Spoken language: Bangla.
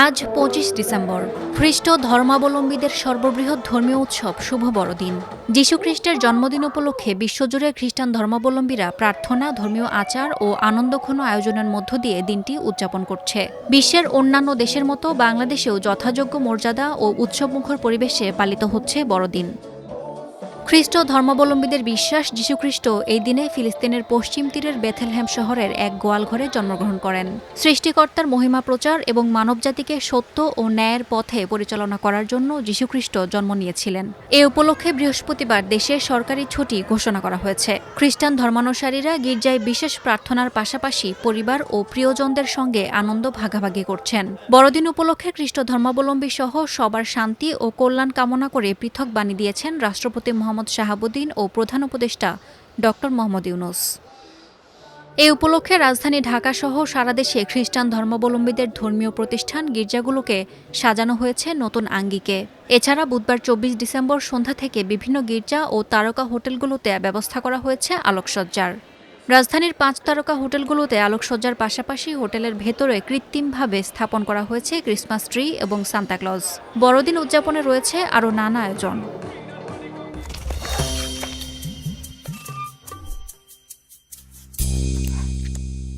আজ ২৫ ডিসেম্বর খ্রিস্ট ধর্মাবলম্বীদের সর্ববৃহৎ ধর্মীয় উৎসব শুভ বড়দিন। যীশুখ্রিস্টের জন্মদিন উপলক্ষে বিশ্বজুড়ে খ্রিস্টান ধর্মাবলম্বীরা প্রার্থনা, ধর্মীয় আচার ও আনন্দঘন আয়োজনের মধ্য দিয়ে দিনটি উদযাপন করছে। বিশ্বের অন্যান্য দেশের মতো বাংলাদেশেও যথাযোগ্য মর্যাদা ও উৎসবমুখর পরিবেশে পালিত হচ্ছে বড়দিন। খ্রিস্ট ধর্মাবলম্বীদের বিশ্বাস, যীশুখ্রিস্ট এই দিনে ফিলিস্তিনের পশ্চিম তীরের বেথেলহেম শহরের এক গোয়ালঘরে জন্মগ্রহণ করেন। সৃষ্টিকর্তার মহিমা প্রচার এবং মানবজাতিকে সত্য ও ন্যায়ের পথে পরিচালনা করার জন্য যীশুখ্রিস্ট জন্ম নিয়েছিলেন। এ উপলক্ষে বৃহস্পতিবার দেশে সরকারি ছুটি ঘোষণা করা হয়েছে। খ্রিস্টান ধর্মানুসারীরা গির্জায় বিশেষ প্রার্থনার পাশাপাশি পরিবার ও প্রিয়জনদের সঙ্গে আনন্দ ভাগাভাগি করছেন। বড়দিন উপলক্ষে খ্রিস্ট ধর্মাবলম্বী সহ সবার শান্তি ও কল্যাণ কামনা করে পৃথক বাণী দিয়েছেন রাষ্ট্রপতি মোহাম্মদ শাহাবুদ্দিন ও প্রধান উপদেষ্টা ড. মোহাম্মদ ইউনূস। এ উপলক্ষে রাজধানী ঢাকাসহ সারা দেশে খ্রিস্টান ধর্মাবলম্বীদের ধর্মীয় প্রতিষ্ঠান, গির্জাগুলোকে সাজানো হয়েছে নতুন আঙ্গিকে। এছাড়া বুধবার ২৪ ডিসেম্বর সন্ধ্যা থেকে বিভিন্ন গির্জা ও তারকা হোটেলগুলোতে ব্যবস্থা করা হয়েছে আলোকসজ্জার। রাজধানীর ৫ তারকা হোটেলগুলোতে আলোকসজ্জার পাশাপাশি হোটেলের ভেতরে কৃত্রিমভাবে স্থাপন করা হয়েছে ক্রিসমাস ট্রি এবং সান্তা ক্লজ। বড়দিন উদযাপনে রয়েছে আরও নানা আয়োজন।